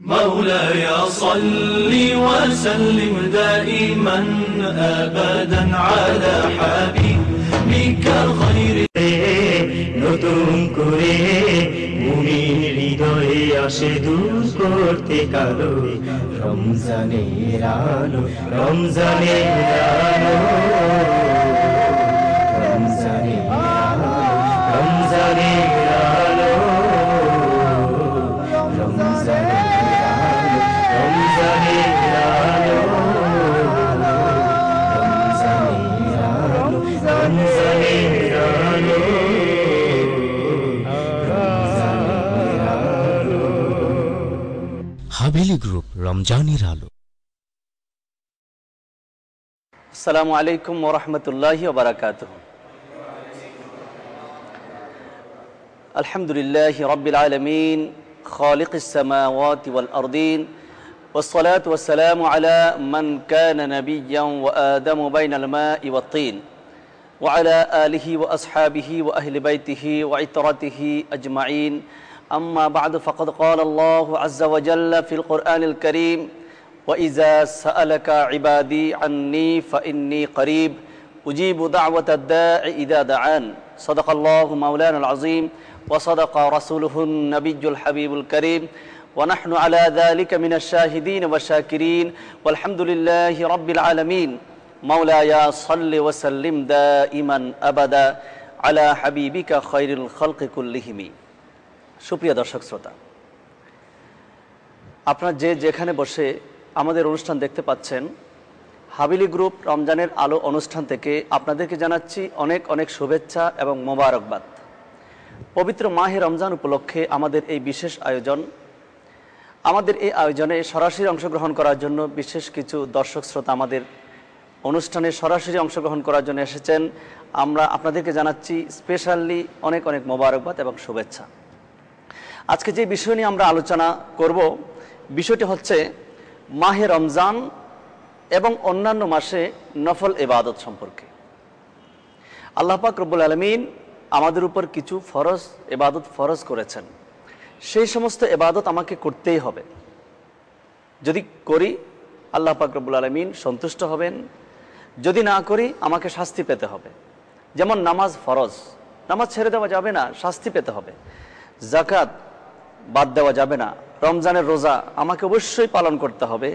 مولاي صل وسلم دائما أبدا على حبيبك خير নতুন করে মুমিন হৃদয়ে আসে দূর করতে কালো রমজানের আলো রমজানের আলো রমজানের আলো রমজানের আলো রমজানের আলো রমজানের আলো রমজানের আলো হাভেলি গ্রুপ রমজানের আলো। আসসালামু আলাইকুম ওয়া রাহমাতুল্লাহি ওয়া বারাকাতুহু। আলহামদুলিল্লাহি রাব্বিল আলামিন খালিকিস সামাওয়াতি ওয়াল আরদিন ওয়াসসালাতু ওয়াসসালামু আলা মান কানা নাবিয়্যান ওয়া আদামু বাইনাল মাই ওয়াত তিন ওয়া আলা আলিহি ওয়া আসহাবিহি ওয়া আহলি বাইতিহি ওয়া ইতরাতিহি আজমাইন। أما بعد فقد قال الله عز وجل في القرآن الكريم وإذا سألك عبادي عني فإني قريب أجيب دعوة الداع إذا دعان. صدق الله مولانا العظيم وصدق رسوله النبي الحبيب الكريم ونحن على ذلك من الشاهدين والشاكرين والحمد لله رب العالمين. مولاي صل وسلم دائما أبدا على حبيبك خير الخلق كلهم. সুপ্রিয় দর্শক শ্রোতা, আপনারা যে যেখানে বসে আমাদের অনুষ্ঠান দেখতে পাচ্ছেন, হাভেলি গ্রুপ রমজানের আলো অনুষ্ঠান থেকে আপনাদেরকে জানাচ্ছি অনেক অনেক শুভেচ্ছা এবং মোবারকবাদ। পবিত্র মাহে রমজান উপলক্ষে আমাদের এই বিশেষ আয়োজন, আমাদের এই আয়োজনে সরাসরি অংশগ্রহণ করার জন্য বিশেষ কিছু দর্শক শ্রোতা আমাদের অনুষ্ঠানে সরাসরি অংশগ্রহণ করার জন্য এসেছেন। আমরা আপনাদেরকে জানাচ্ছি স্পেশালি অনেক অনেক মোবারকবাদ এবং শুভেচ্ছা। আজকে যে বিষয় নিয়ে আমরা আলোচনা করব, বিষয়টি হচ্ছে মাহে রমজান এবং অন্যান্য মাসে নফল ইবাদত সম্পর্কে। আল্লাহ পাক রব্বুল আলামিন আমাদের উপর কিছু ফরজ ইবাদত ফরজ করেছেন। সেই সমস্ত ইবাদত আমাকে করতেই হবে। যদি করি আল্লাহ পাক রব্বুল আলামিন সন্তুষ্ট হবেন, যদি না করি আমাকে শাস্তি পেতে হবে। যেমন নামাজ ফরজ, নামাজ ছেড়ে দেওয়া যাবে না, শাস্তি পেতে হবে। যাকাত বাদ দেওয়া যাবে না। রমজানের রোজা আমাকে অবশ্যই পালন করতে হবে।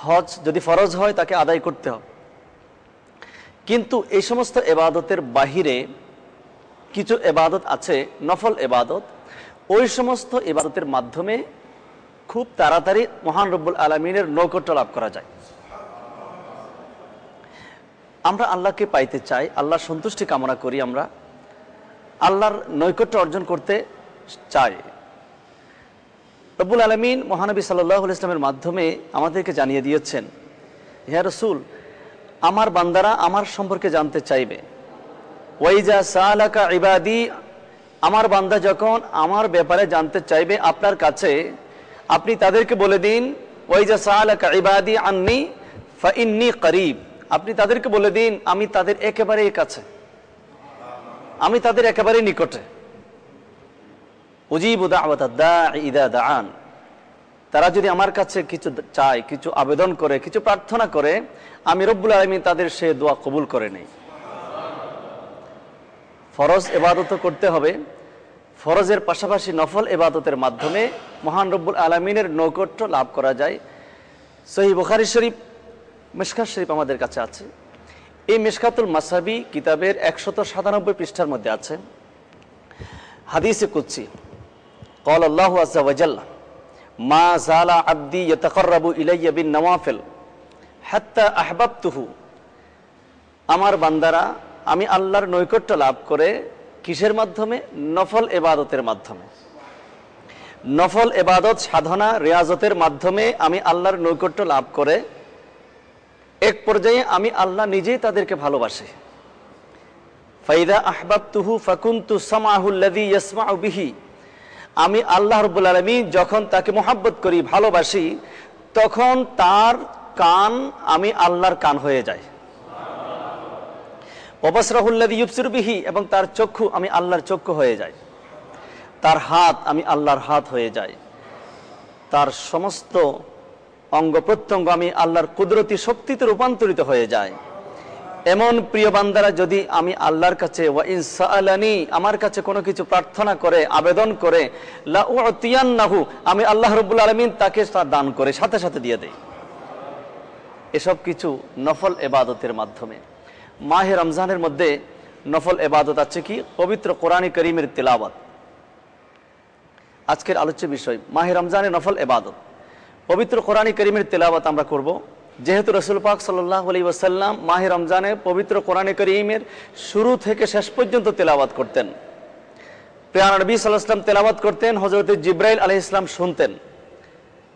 হজ যদি ফরজ হয় তাকে আদায় করতে হবে। কিন্তু এই সমস্ত ইবাদতের বাহিরে কিছু ইবাদত আছে নফল ইবাদত, ওই সমস্ত ইবাদতের মাধ্যমে খুব তাড়াতাড়ি মহান রব্বুল আলামিনের নৈকট্য লাভ করা যায়। আমরা আল্লাহকে পাইতে চাই, আল্লাহর সন্তুষ্টি কামনা করি, আমরা আল্লাহর নৈকট্য অর্জন করতে চাই। রব্বুল আলামিন মহানবী সাল্লাল্লাহু আলাইহি ওয়াসাল্লামের মাধ্যমে আমাদেরকে জানিয়ে দিয়েছেন, হে রাসূল, আমার বান্দারা আমার সম্পর্কে জানতে চাইবে। ওয়াইজা সালাকা ইবাদি, আমার বান্দা যখন আমার ব্যাপারে জানতে চাইবে আপনার কাছে, আপনি তাদেরকে বলে দিন, ওয়াইজা সালাকা ইবাদি আন্নি ফাইন্নী করিব, আপনি তাদেরকে বলে দিন আমি তাদের একেবারেই কাছে, আমি তাদের একেবারেই নিকটে। উজিবু দাওয়াতাদ দাঈ ইযা দাআন, তারা যদি আমার কাছে কিছু চায়, কিছু আবেদন করে, কিছু প্রার্থনা করে, আমি রব্বুল আলামিন তাদের সে দোয়া কবুল করে নেই। ফরজ ইবাদত করতে হবে, ফরজের পাশাপাশি নফল ইবাদতের মাধ্যমে মহান রব্বুল আলামিনের নৈকট্য লাভ করা যায়। সহিহ বুখারী শরীফ, মিশকাত শরীফ আমাদের কাছে আছে। এই মিশকাতুল মাসাবি কিতাবের 197 পৃষ্ঠার মধ্যে আছে হাদিসে কুদসি, قال الله عز وجل ما زال عبدي يتقرب الي بالنوافل حتى احببته, আমার বান্দারা আমি আল্লাহর নৈকট্য লাভ করে কিসের মাধ্যমে? নফল ইবাদতের মাধ্যমে। নফল ইবাদত সাধনা রিয়াজতের মাধ্যমে আমি আল্লাহর নৈকট্য লাভ করে এক পর্যায়ে আমি আল্লাহ নিজেই তাদেরকে ভালোবাসি। ফাইদা আহবাবতুহু ফাকুনতু সামাহু আল্লাযী ইয়াসমাউ বিহি, আমি আল্লাহ রাব্বুল আলামিন যখন তাকে মোহাব্বত করি, ভালোবাসি, তখন তার কান আমি আল্লাহর কান হয়ে যায়। ওয়া বাসরাহু আল্লাযী ইউবসিরু বিহি, এবং তার চক্ষু আমি আল্লাহর চক্ষু হয়ে যায়। তার হাত আমি আল্লাহর হাত হয়ে যায়। তার সমস্ত অঙ্গ প্রত্যঙ্গ আমি আল্লাহর কুদরতি শক্তিতে রূপান্তরিত হয়ে যায়। এমন প্রিয় বান্দারা যদি আমি আল্লাহর কাছে ওয়া ইন সাআলানি আমার কাছে কোনো কিছু প্রার্থনা করে আবেদন করে লা উতিয়ান্নাহু আমি আল্লাহ রাব্বুল আলামিন তাকে তা দান করে সাথে সাথে দিয়ে দেই। এসব কিছু নফল ইবাদতের মাধ্যমে। মাহে রমজানের মধ্যে নফল ইবাদত আছে কি? পবিত্র কোরআনে কারীমের তিলাওয়াত। আজকের আলোচ্য বিষয় মাহে রমজানের নফল ইবাদত। পবিত্র কোরআনে কারীমের তিলাওয়াত আমরা করব। যেহেতু রাসূল পাক সাল্লাল্লাহু আলাইহি ওয়াসাল্লাম মাহে রমজানে পবিত্র কোরআনে কারীমের শুরু থেকে শেষ পর্যন্ত তিলাওয়াত করতেন। প্রিয় নবী সাল্লাল্লাহু আলাইহি ওয়াসাল্লাম তিলাওয়াত করতেন, হযরত জিবরাইল আলাইহিস সালাম শুনতেন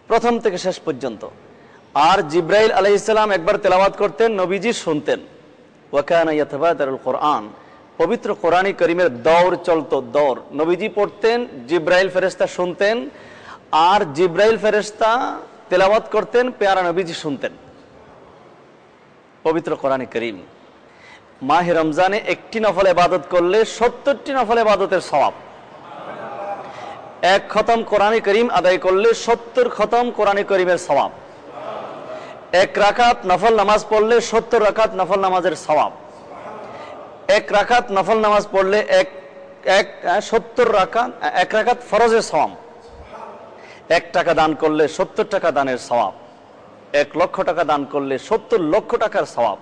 প্রথম থেকে শেষ পর্যন্ত। আর জিবরাইল আলাইহিস সালাম একবার তিলাওয়াত করতেন, নবীজি শুনতেন। ওয়া কানা ইয়াতাবাদারুল কোরআন, পবিত্র কোরআনে কারীমের দৌড় চলতো, দৌড়। নবীজি পড়তেন, জিবরাইল ফেরেশতা শুনতেন, আর জিবরাইল ফেরেশতা তেলাওয়াত করতেন, প্যারা নবীজি শুনতেন পবিত্র কোরআনে কারীম। মাহে রমজানে একটি নফল ইবাদত করলে ৭০টি নফল ইবাদতের সওয়াব। এক খতম কোরআনে কারীম আদায় করলে ৭০ খতম কোরআনে কারীমের সওয়াব। এক রাকাত নফল নামাজ পড়লে ৭০ রাকাত নফল নামাজের সওয়াব। এক রাকাত নফল নামাজ পড়লে এক ৭০ রাকাত, এক রাকাত ফরজের সওয়াব। ১ টাকা দান করলে ৭০ টাকা দানের সওয়াব। ১ লক্ষ টাকা দান করলে ৭০ লক্ষ টাকার সওয়াব।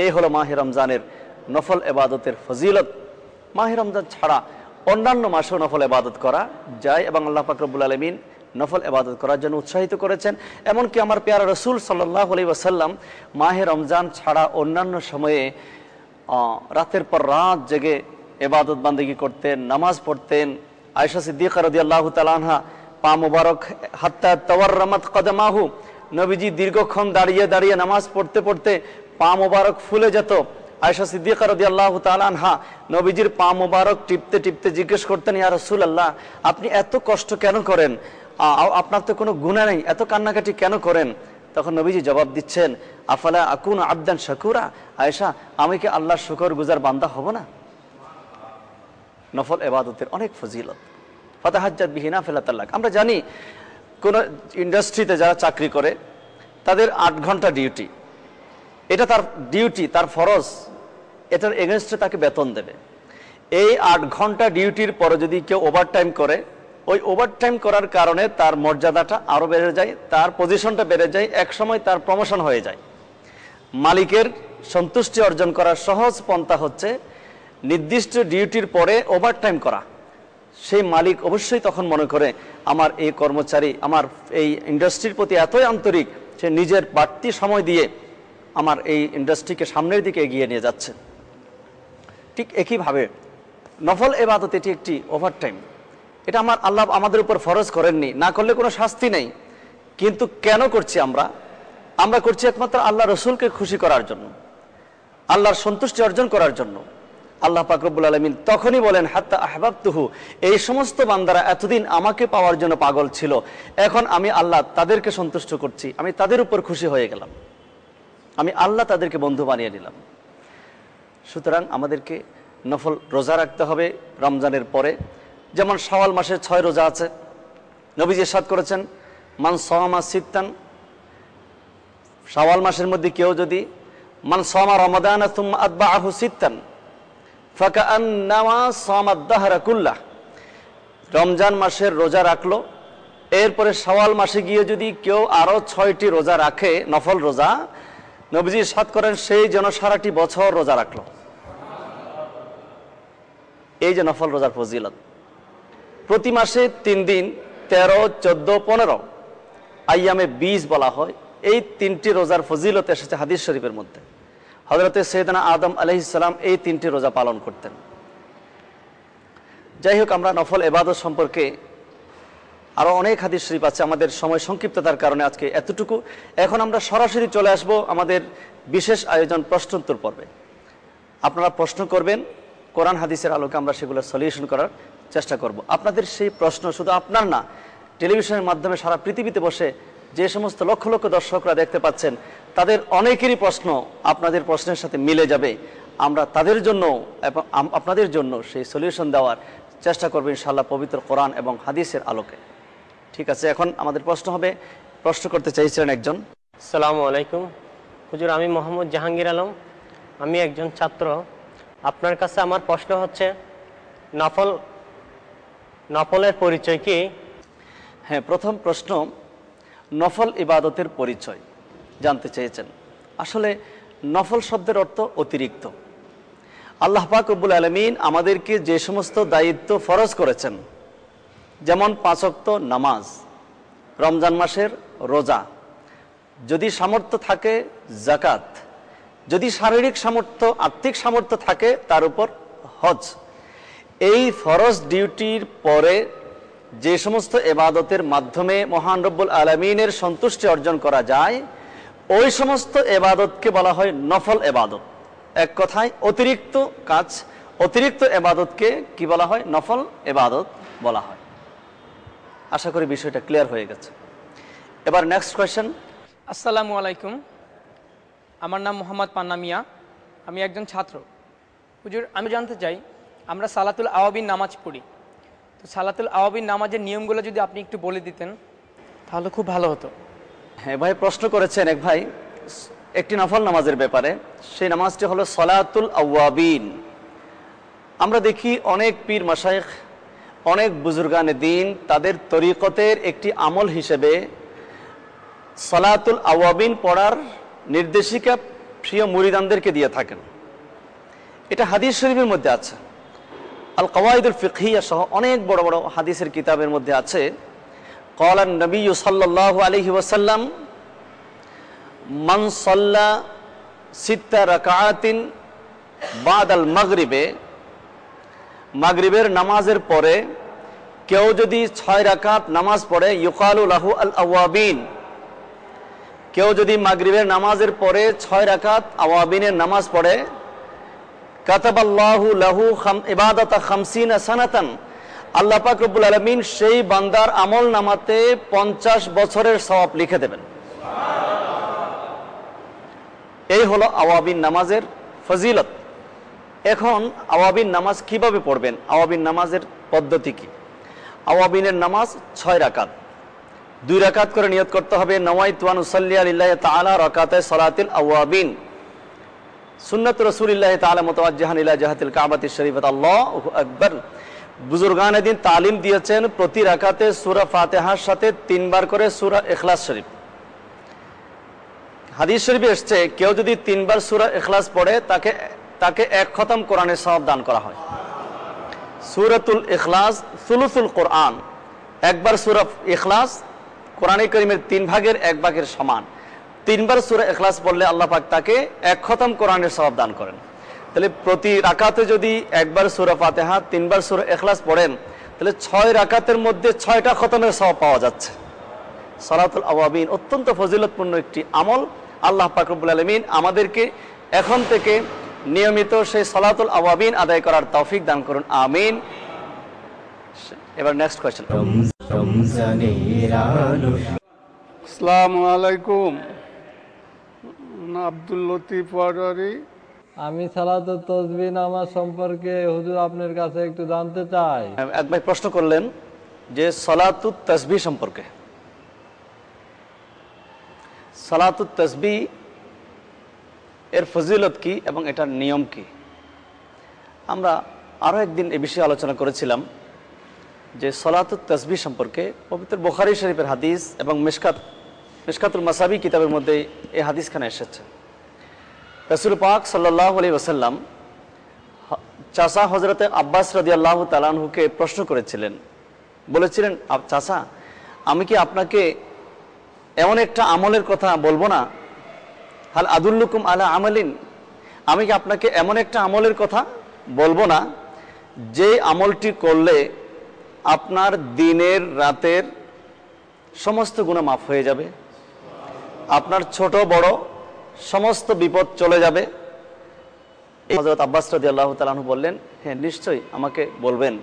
এই হলো মাহে রমজানের নফল ইবাদতের ফজিলত। মাহে রমজান ছাড়া অন্যান্য মাসেও নফল ইবাদত করা যায় এবং আল্লাহ পাক রব্বুল আলামিন নফল ইবাদত করার জন্য উৎসাহিত করেছেন। এমনকি আমার প্যারা রাসূল সাল্লাল্লাহু আলাইহি ওয়াসাল্লাম মাহে রমজান ছাড়া অন্যান্য সময়ে রাতের পর রাত জেগে ইবাদত বান্দেগি করতেন, নামাজ পড়তেন। আয়েশা সিদ্দিকা রাদিয়াল্লাহু তাআলা আনহা পা মুবারক হাত্তা তাওয়াররামাত কদমাহু, নবীজি দীর্ঘক্ষণ দাঁড়িয়ে দাঁড়িয়ে নামাজ পড়তে পড়তে পা মুবারক ফুলে যেত। আয়েশা সিদ্দিকা রাদিয়াল্লাহু তাআলা আনহা নবীজির পা মুবারক টিপতে টিপতে জিজ্ঞেস করতেন, ইয়া রাসূলুল্লাহ, আপনি এত কষ্ট কেন করেন? আপনার তো কোনো গুনাহ নেই, এত কান্নাকাটি কেন করেন? তখন নবীজি জবাব দিচ্ছেন, আফালা আকুনু আবদান শাকুরা, আয়েশা আমি কি আল্লাহর শুকরগুজার বান্দা হব না? নফল ইবাদতের অনেক ফজিলত। ফাতাহাজ্জাত বিহি নাফিলাতাল লাক। আমরা জানি কোন ইন্ডাস্ট্রিতে যারা চাকরি করে তাদের ৮ ঘন্টা ডিউটি, এটা তার ডিউটি, তার ফরজ, এটার এগেনস্টে তাকে বেতন দেবে। এই ৮ ঘন্টা ডিউটির পরে যদি কেউ ওভারটাইম করে, ওই ওভারটাইম করার কারণে তার মর্যাদাটা আরও বেড়ে যায়, তার পজিশনটা বেড়ে যায়, একসময় তার প্রমোশন হয়ে যায়। মালিকের সন্তুষ্টি অর্জন করার সহজ পন্থা হচ্ছে নির্দিষ্ট ডিউটির পরে ওভারটাইম করা। সেই মালিক অবশ্যই তখন মনে করে আমার এই কর্মচারী আমার এই ইন্ডাস্ট্রির প্রতি এতই আন্তরিক, সে নিজের বাড়তি সময় দিয়ে আমার এই ইন্ডাস্ট্রিকে সামনের দিকে এগিয়ে নিয়ে যাচ্ছে। ঠিক একইভাবে নফল ইবাদত এটি একটি ওভারটাইম। এটা আল্লাহ আমাদের উপর ফরজ করেননি, না করলে কোনো শাস্তি নেই। কিন্তু কেন করছি আমরা করছি একমাত্র আল্লাহ রসুলকে খুশি করার জন্য, আল্লাহর সন্তুষ্টি অর্জন করার জন্য। আল্লাহ পাক রব্বুল আলামিন তখনই বলেন, হাত্তা আহবাবতুহু, এই সমস্ত বান্দারা এতদিন আমাকে পাওয়ার জন্য পাগল ছিল, এখন আমি আল্লাহ তাদেরকে সন্তুষ্ট করছি, আমি তাদের উপর খুশি হয়ে গেলাম, আমি আল্লাহ তাদেরকে বন্ধু বানিয়ে নিলাম। সুতরাং আমাদেরকে নফল রোজা রাখতে হবে রমজানের পরে। যেমন শাওয়াল মাসের 6 রোজা আছে। নবীজি ইরশাদ করেছেন, মান সাওমা সিত্তান, শাওয়াল মাসের মধ্যে কেউ যদি মান সাওমা রমাদানা সুম্মা আতবাআহু সিত্তান ফাকাআন্নামা সামাদ দাহরা কুল্লাহ, রমজান মাসের রোজা রাখলো, এরপরে শাওয়াল মাসে গিয়ে যদি কেউ আরো 6টি রোজা রাখে নফল রোজা, নবীজি ইরশাদ করেন সেই যেন সারাটি বছর রোজা রাখলো। এই যে নফল রোজার ফজিলত, প্রতি মাসে 3 দিন 13, 14, 15 আইয়ামে 20 বলা হয়। এই 3টি রোজার ফজিলত এসেছে হাদিস শরীফের মধ্যে। হযরতে সাইয়েদনা আদম আলাইহিস সালাম এই 3টি রোজা পালন করতেন। যাই হোক, আমরা নফল ইবাদত সম্পর্কে আরো অনেক হাদিস শরীফ আছে, আমাদের সময় সংক্ষিপ্ততার কারণে আজকে এতটুকু। এখন আমরা সরাসরি চলে আসব আমাদের বিশেষ আয়োজন প্রশ্নোত্তর পর্বে। আপনারা প্রশ্ন করবেন, কোরআন হাদিসের আলোকে আমরা সেগুলো সলিউশন করার চেষ্টা করব। আপনাদের সেই প্রশ্ন শুধু আপনার না, টেলিভিশনের মাধ্যমে সারা পৃথিবীতে বসে যে সমস্ত লক্ষ লক্ষ দর্শকরা দেখতে পাচ্ছেন, তাদের অনেকেরই প্রশ্ন আপনাদের প্রশ্নের সাথে মিলে যাবে। আমরা তাদের জন্য এবং আপনাদের জন্য সেই সলিউশন দেওয়ার চেষ্টা করব ইনশাআল্লাহ পবিত্র কোরআন এবং হাদিসের আলোকে। ঠিক আছে, এখন আমাদের প্রশ্ন হবে, প্রশ্ন করতে চাইছিলেন একজন। আসসালামু আলাইকুম হুজুর, আমি মোহাম্মদ জাহাঙ্গীর আলম, আমি একজন ছাত্র। আপনার কাছে আমার প্রশ্ন হচ্ছে, নফলের পরিচয় কি? হ্যাঁ, প্রথম প্রশ্ন, নফল ইবাদতের পরিচয় জানতে চেয়েছেন। আসলে নফল শব্দের অর্থ অতিরিক্ত। আল্লাহ পাক রব্বুল আলামিন আমাদেরকে যে সমস্ত দায়িত্ব ফরজ করেছেন, যেমন 5 ওয়াক্ত নামাজ, রমজান মাসের রোজা, যদি সামর্থ্য থাকে যাকাত, যদি শারীরিক সামর্থ্য আর্থিক সামর্থ্য থাকে তার উপর হজ, এই ফরজ ডিউটির পরে যে সমস্ত এবাদতের মাধ্যমে মহান রব্বুল আলামিনের সন্তুষ্টি অর্জন করা যায়, ওই সমস্ত এবাদতকে বলা হয় নফল এবাদত। এক কথায় অতিরিক্ত কাজ, অতিরিক্ত এবাদতকে কি বলা হয়? নফল এবাদত বলা হয়। আশা করি বিষয়টা ক্লিয়ার হয়ে গেছে। এবার নেক্সট কোয়েশ্চেন। আসসালামু আলাইকুম, আমার নাম মোহাম্মদ পান্না মিয়া, আমি একজন ছাত্র। হুজুর, আমি জানতে চাই, আমরা সালাতুল আওয়াবিন নামাজ পড়ি, তো সালাতুল আওয়াবিন নামাজের নিয়মগুলো যদি আপনি একটু বলে দিতেন তাহলে খুব ভালো হতো। হ্যাঁ ভাই, প্রশ্ন করেছেন এক ভাই একটি নফল নামাজের ব্যাপারে। সেই নামাজটি হলো সালাতুল আওয়াবিন। আমরা দেখি অনেক পীর মাশায়েখ, অনেক বুজুর্গানে দিন তাদের তরিকতের একটি আমল হিসেবে সালাতুল আওয়াবিন পড়ার নির্দেশিকা প্রিয় মুরিদানদেরকে দিয়ে থাকেন। এটা হাদিস শরীফের মধ্যে আছে, আল কওয়াইদুল ফিকহিয়া সহ অনেক বড় বড় হাদিসের কিতাবের মধ্যে আছে। ক্বালান নবী সাল্লাল্লাহু আলাইহি ওয়াসাল্লাম, মান সাল্লা সিত্তা রাকাআতিন বাদাল মাগরিবে, মাগরিবের নামাজের পরে কেউ যদি 6 রাকাত নামাজ পড়ে, ইউকালু লাহু আল আওয়াবিন, কেউ যদি মাগরিবের নামাজের পরে 6 রাকাত আওয়াবিনের নামাজ পড়ে, কাতাবাল্লাহু লাহু ইবাদাতা 50 সানাতান, আল্লাহ পাক রব্বুল আলামিন সেই বান্দার আমল নামাতে 50 বছরের সওয়াব লিখে দেবেন। এই হলো আওয়াবিন নামাজের ফজিলত। এখন আওয়াবিন নামাজ কিভাবে পড়বেন, আওয়াবিন নামাজের পদ্ধতি কি? আওয়াবিনের নামাজ 6 রাকাত, 2 রাকাত করে নিয়ত করতে হবে, নওয়াইতু আন উসাল্লি লিল্লাহি তাআলা রাকাতায় সালাতিল আওয়াবিন, সুন্নাত রাসূলিল্লাহ তাআলা মুতাওয়াজ্জিহান ইলা জিহাতিল কাবাতিশ শরীফাত, আল্লাহু আকবার। বুজুর্গানে দিন তালিম দিয়েছেন প্রতি রাকাতে সূরা ফাতিহার সাথে 3 বার করে সূরা ইখলাস শরীফ। হাদিস শরীফে এসেছে কেউ যদি 3 বার সূরা ইখলাস পড়ে তাকে 1 খতম কোরআনের সওয়াব দান করা হয়। সূরাতুল ইখলাস সুলুসুল কোরআন, একবার সূরা ইখলাস কোরআনে কারীমের 3 ভাগের 1 ভাগের সমান। 3 বার সূরা ইখলাস পড়লে আল্লাহ পাক তাকে 1 খতম কোরআনের সওয়াব দান করেন। তাহলে প্রতি রাকাতে যদি 1 বার সূরা ফাতিহা, 3 বার সূরা ইখলাস পড়েন, তাহলে 6 রাকাতের মধ্যে 6টা খতমের সওয়াব পাওয়া যাচ্ছে। সালাতুল আওয়াবিন অত্যন্ত ফজিলতপূর্ণ একটি আমল। আল্লাহ পাক রব্বুল আলামিন আমাদেরকে এখন থেকে নিয়মিত সেই সালাতুল আওয়াবিন আদায় করার তৌফিক দান করুন, আমিন। এবার নেক্সট কোয়েশ্চেন। আসসালামু আলাইকুম, আব্দুল লতিফ ওয়ারি। আমি সালাতুত তাসবিহ নামাজ সম্পর্কে হুজুর আপনার কাছে একটু জানতে চাই। এক ভাই প্রশ্ন করলেন যে সালাতুত তাসবিহ সম্পর্কে। সালাতুত তাসবিহ এর ফজিলত কি এবং এটার নিয়ম কি? আমরা আরও একদিন এ বিষয়ে আলোচনা করেছিলাম যে সালাতুত তাসবিহ সম্পর্কে পবিত্র বুখারী শরীফের হাদিস এবং মিশকাতুল মাসাবি কিতাবের মধ্যে এই হাদিসখানে এসেছে। রাসূল পাক সাল্লাল্লাহু আলাইহি ওয়াসাল্লাম চাচা হযরতে আব্বাস রাদিয়াল্লাহু তাআলা আনহুকে প্রশ্ন করেছিলেন, বলেছিলেন, চাচা আমি কি আপনাকে এমন একটা আমলের কথা বলবো না? হাল আদুল্লুকুম আলা আমালিন, আমি কি আপনাকে এমন একটা আমলের কথা বলবো না যে আমলটি করলে আপনার দিনের রাতের সমস্ত গুনাহ মাফ হয়ে যাবে, আপনার ছোট বড় সমস্ত বিপদ চলে যাবে? হযরত আব্বাস রাদিয়াল্লাহু তাআলা আনহু বললেন, হ্যাঁ নিশ্চয়ই আমাকে বলবেন।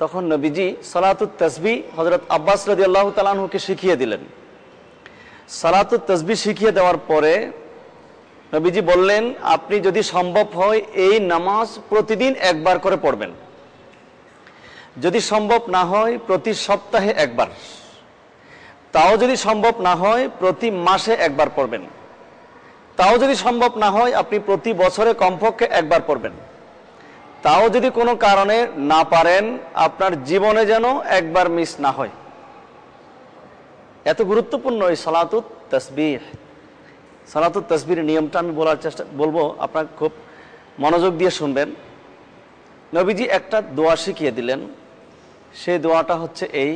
তখন নবীজি সালাতুত তাসবিহ হযরত আব্বাস রাদিয়াল্লাহু তাআলা আনহুকে শিখিয়ে দিলেন। সালাতুত তাসবিহ শিখিয়ে দেওয়ার পরে নবীজি বললেন, আপনি যদি সম্ভব হয় এই নামাজ প্রতিদিন 1 বার করে পড়বেন, যদি সম্ভব না হয় প্রতি সপ্তাহে 1 বার। তাও যদি সম্ভব না হয় প্রতি মাসে একবার পড়বেন। তাও যদি সম্ভব না হয় আপনি প্রতি বছরে কমপক্ষে একবার পড়বেন। তাও যদি কোনো কারণে না পারেন আপনার জীবনে যেন একবার মিস না হয়। এত গুরুত্বপূর্ণ এই সালাতুত তাসবিহ। সালাতুত তাসবিহের নিয়মটা আমি বলবো, আপনারা খুব মনোযোগ দিয়ে শুনবেন। নবীজি একটা দোয়া শিখিয়ে দিলেন, সেই দোয়াটা হচ্ছে এই,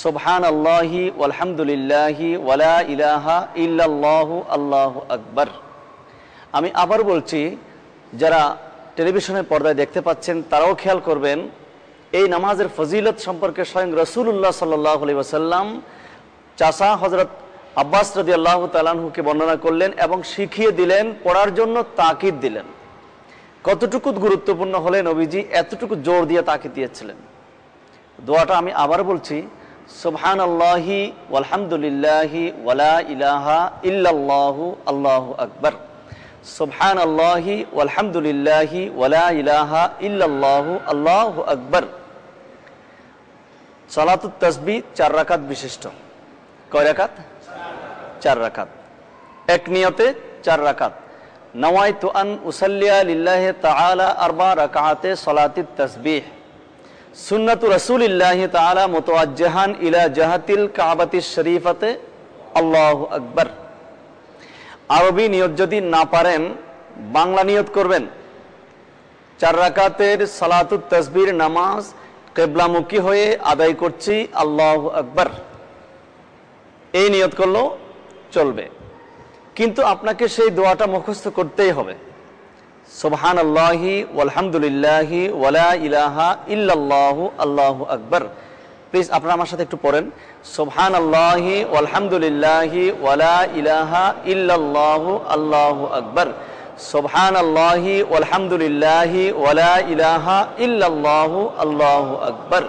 সুবহানাল্লাহি ওয়ালহামদুলিল্লাহি ওয়ালা ইলাহা ইল্লাল্লাহু আল্লাহু আকবার। আমি আবার বলছি, যারা টেলিভিশনের পর্দায় দেখতে পাচ্ছেন তারাও খেয়াল করবেন, এই নামাজের ফজিলত সম্পর্কে স্বয়ং রাসূলুল্লাহ সাল্লাল্লাহু আলাইহি ওয়াসাল্লাম চাচা হযরত আব্বাস রাদিয়াল্লাহু তাআলা আনহুকে বর্ণনা করলেন এবং শিখিয়ে দিলেন, পড়ার জন্য তাকিদ দিলেন। কতটুকু গুরুত্বপূর্ণ হলে নবীজি এতটুকু জোর দিয়ে তাকিদ দিয়েছিলেন। দোয়াটা আমি আবার বলছি, সুবহানাল্লাহি ওয়ালহামদুলিল্লাহি ওয়ালা ইলাহা ইল্লাল্লাহু আল্লাহু আকবার। সুবহানাল্লাহি ওয়ালহামদুলিল্লাহি ওয়ালা ইলাহা ইল্লাল্লাহু আল্লাহু আকবার। সালাতুত তাসবিহ 4 রাকাত বিশিষ্ট। কয় রাকাত? 4 রাকাত। এক নিয়তে 4 রাকাত। নওয়াইতু আন উসাল্লিয়া লিল্লাহি তাআলা 4 রাকাতে সালাতুত তাসবিহ। সুন্নাতু রাসূলিল্লাহি তাআলা মুতাওয়াজ্জিহান ইলা জাহাতিল কাবাতিশ শরীফাতে আল্লাহু আকবার। আরবি নিয়ত যদি না পারেন বাংলা নিয়ত করবেন। 4 রাকাতের সালাতুত তাসবিহ নামাজ কিবলামুখী হয়ে আদায় করছি, আল্লাহু আকবার, এই নিয়ত করলেও চলবে। কিন্তু আপনাকে সেই দোয়াটা মুখস্থ করতেই হবে, সুবহানাল্লাহি ওয়ালহামদুলিল্লাহি ওয়ালা ইলাহা ইল্লাল্লাহু আল্লাহু আকবার। প্লিজ আপনারা আমার সাথে একটু পড়েন, সুবহানাল্লাহি ওয়ালহামদুলিল্লাহি ওয়ালা ইলাহা ইল্লাল্লাহু আল্লাহু আকবার। সুবহানাল্লাহি ওয়ালহামদুলিল্লাহি ওয়ালা ইলাহা ইল্লাল্লাহু আল্লাহু আকবার।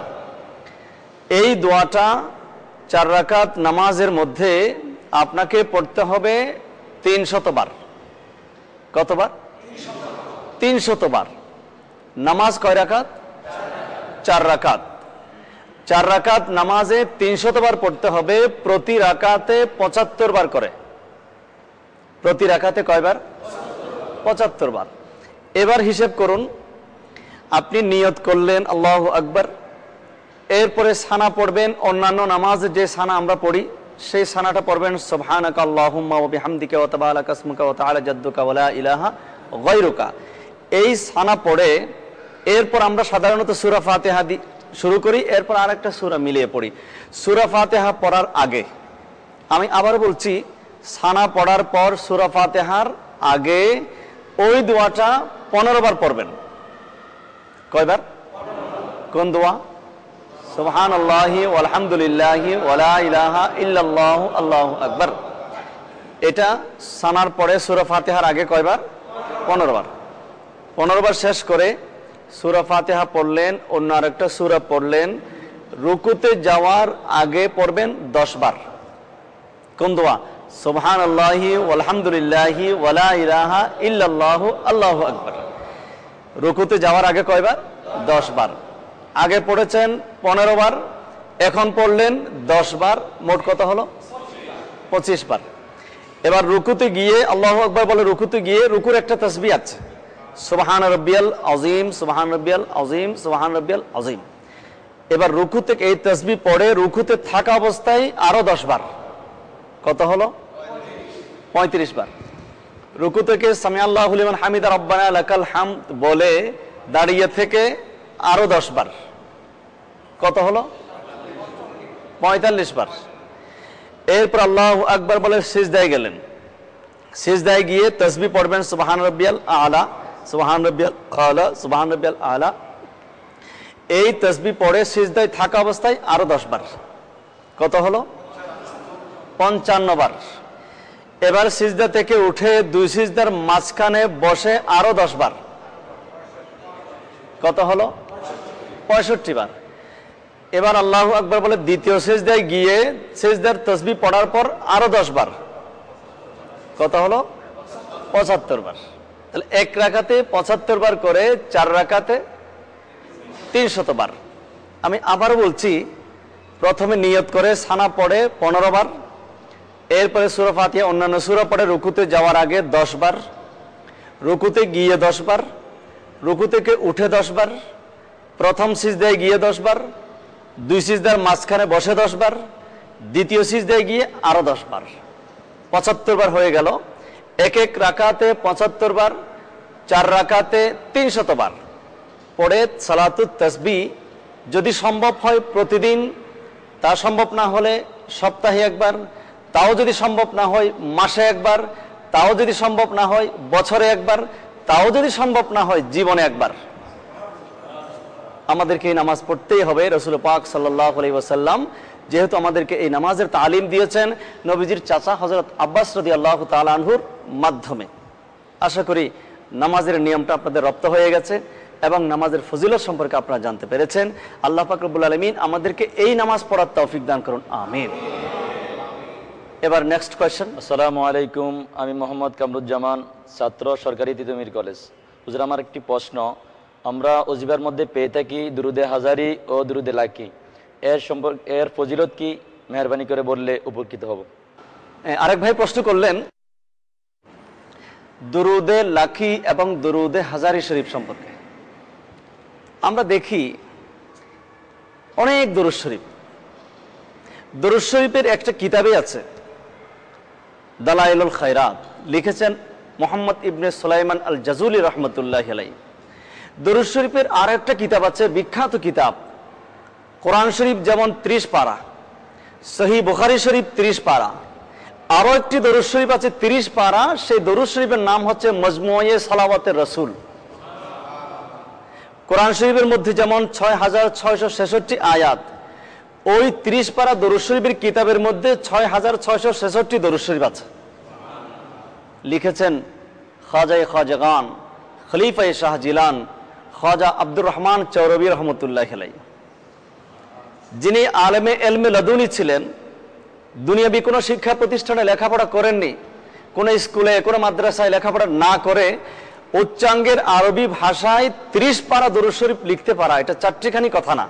এই দোয়াটা 4 রাকাত নামাজের মধ্যে আপনাকে পড়তে হবে 300 বার। কতবার? 300 বার। নামাজ কয় রাকাত? 4 রাকাত। 4 রাকাত নামাজে 300 বার পড়তে হবে, প্রতি রাকাতে 75 বার করে। প্রতি রাকাতে কয়বার? 75 বার। এবার হিসেব করুন, আপনি নিয়ত করলেন আল্লাহু আকবার, এরপরে সানা পড়বেন, অন্যান্য নামাজে যে সানা আমরা পড়ি সেই সানাটা পড়বেন, সুবহানাকা আল্লাহুম্মা ওয়া বিহামদিকা ওয়া তাবারাকা ইসমুকা ওয়া তাআলা জাদ্দুকা ওয়া লা ইলাহা গায়রুকা। এই সানা পড়ে এরপর আমরা সাধারণত সূরা ফাতিহা শুরু করি, এরপর আরেকটা সূরা মিলিয়ে পড়ি। সূরা ফাতিহা পড়ার আগে, আমি আবার বলছি, সানা পড়ার পর সূরা ফাতিহার আগে ওই দোয়াটা 15 বার পড়বেন। কয়বার? কোন দোয়া? সুবহানাল্লাহি ওয়ালহামদুলিল্লাহি ওয়ালা ইলাহা ইল্লাল্লাহু আল্লাহু আকবার। এটা সানার পরে সূরা ফাতিহার আগে কয়বার? 15 বার। 15 বার শেষ করে সূরা ফাতিহা পড়লেন, অন্য আরেকটা সূরা পড়লেন, রুকুতে যাওয়ার আগে পড়বেন 10 বার। কোন দোয়া? সুবহানাল্লাহি ওয়ালহামদুলিল্লাহি ওয়ালা ইলাহা ইল্লাল্লাহু আল্লাহু আকবার। রুকুতে যাওয়ার আগে কয়বার? 10 বার। আগে পড়েছেন 15 বার, এখন পড়লেন 10 বার, মোট কত হলো? 25 বার। এবার রুকুতে গিয়ে আল্লাহু আকবার বলে রুকুতে গিয়ে রুকুর একটা তাসবিহ আছে, সুবহান রাব্বিয়াল আযীম, সুবহান রাব্বিয়াল আযীম, সুবহান রাব্বিয়াল আযীম। এবার রুকু থেকে এই তাসবিহ পড়ে রুকুতে থাকা অবস্থায় আরো 10 বার। কত হলো? 35 বার। রুকু থেকে সামিআল্লাহু লিমান হামিদা রব্বানা লাকাল হামদ বলে দাঁড়িয়ে থেকে আরো 10 বার। কত হলো? 45 বার। এরপর আল্লাহু আকবার বলে সিজদায় গেলেন, সিজদায় গিয়ে তাসবিহ পড়বেন সুবহান রাব্বিয়াল আলা, সুবহান রাব্বিয়াল আলা, সুবহান রাব্বিয়াল আলা। এই তাসবিহ পড়ে সিজদায় থাকা অবস্থায় আরো 10 বার। কত হলো? 55 বার। এবার সিজদা থেকে উঠে 2 সিজদার মাঝখানে বসে আরো 10 বার। কত হলো? 65 বার। এবার আল্লাহু আকবার বলে দ্বিতীয় সিজদায় গিয়ে সিজদার তাসবিহ পড়ার পর আরো 10 বার। কত হলো? 75 বার। তাহলে এক রাকাতে 75 বার করে 4 রাকাতে 300 বার। আমি আবার বলছি, প্রথমে নিয়ত করে সানা পড়ে 15 বার, এরপরে সূরা ফাতিহা অন্যান্য সূরা পড়ে রুকুতে যাওয়ার আগে 10 বার, রুকুতে গিয়ে 10 বার, রুকু থেকে উঠে 10 বার, প্রথম সিজদায় গিয়ে 10 বার, 2 সিজদার মাঝখানে বসে 10 বার, দ্বিতীয় সিজদায় গিয়ে আরো 10 বার, 75 বার হয়ে গেল। এক এক রাকাতে 75 বার, 4 রাকাতে 300 বার পড়ে সালাতুত তাসবিহ যদি সম্ভব হয় প্রতিদিন, তা সম্ভব না হলে সপ্তাহে একবার, তাও যদি সম্ভব না হয় মাসে একবার, তাও যদি সম্ভব না হয় বছরে একবার, তাও যদি সম্ভব না হয় জীবনে একবার আমাদেরকে এই নামাজ পড়তেই হবে। রাসূল পাক সাল্লাল্লাহু আলাইহি ওয়াসাল্লাম যেহেতু আমাদেরকে এই নামাজের তালিম দিয়েছেন নবীজির চাচা হযরত আব্বাস রাদিয়াল্লাহু তাআলা আনহুর মাধ্যমে। আশা করি নামাজের নিয়মটা আপনাদের রপ্ত হয়ে গেছে এবং নামাজের ফজিলত সম্পর্কে আপনারা জানতে পেরেছেন। আল্লাহ পাক রব্বুল আলামিন আমাদেরকে এই নামাজ পড়ার তৌফিক দান করুন, আমিন। এবার নেক্সট কোয়েশ্চেন। আসসালামু আলাইকুম, আমি মোহাম্মদ কামরুজ্জামান, ছাত্র, সরকারি তিতুমির কলেজ। হুজুর, আমার একটি প্রশ্ন। আমরা ওজিবার মধ্যে পেয়ে থাকি দুরুদে হাজারি ও দুরুদে লাকি, এর ফজিলত কি? মেহরবানি করে বললে উপকৃত হব। আরেক ভাই প্রশ্ন করলেন দুরুদে লাকি এবং দুরুদে হাজারি শরীফ সম্পর্কে। আমরা দেখি অনেক দুরূদ শরীফ, দুরূদ শরীফের একটা কিতাবে আছে দালাইলুল খায়রাত, লিখেছেন মুহাম্মদ ইবনে সুলাইমান আল জাজুলি রহমতুল্লাহি আলাইহি। দুরূদ শরীফের আর একটা কিতাব আছে, বিখ্যাত কিতাব। কোরআন শরীফ যেমন 30 পারা, সহিহ বুখারী শরীফ 30 পারা, আরো একটি দরুদ শরীফ আছে 30 পারা। সেই দরুদ শরীফের নাম হচ্ছে মজমুয়ে সালাওয়াতের রাসূল। কোরআন শরীফের মধ্যে যেমন 6666 আয়াত, ওই 30 পারা দরুদ শরীফের কিতাবের মধ্যে 6666 দরুদ শরীফ আছে। লিখেছেন খাজায়ে খাজাগান, খলিফায়ে শাহ জিলান, খাজা আব্দুর রহমান চৌরবী রহমতুল্লাহি আলাইহি, যিনি আলেমে এলমে লাদুনি ছিলেন। দুনিয়াবি কোনো শিক্ষা প্রতিষ্ঠানে লেখাপড়া করেননি, কোনো স্কুলে কোনো মাদ্রাসায় লেখাপড়া না করে উচ্চাঙ্গের আরবি ভাষায় 30 পারা দরুদ শরীফ লিখতে পারা, এটা চারটিখানি কথা না।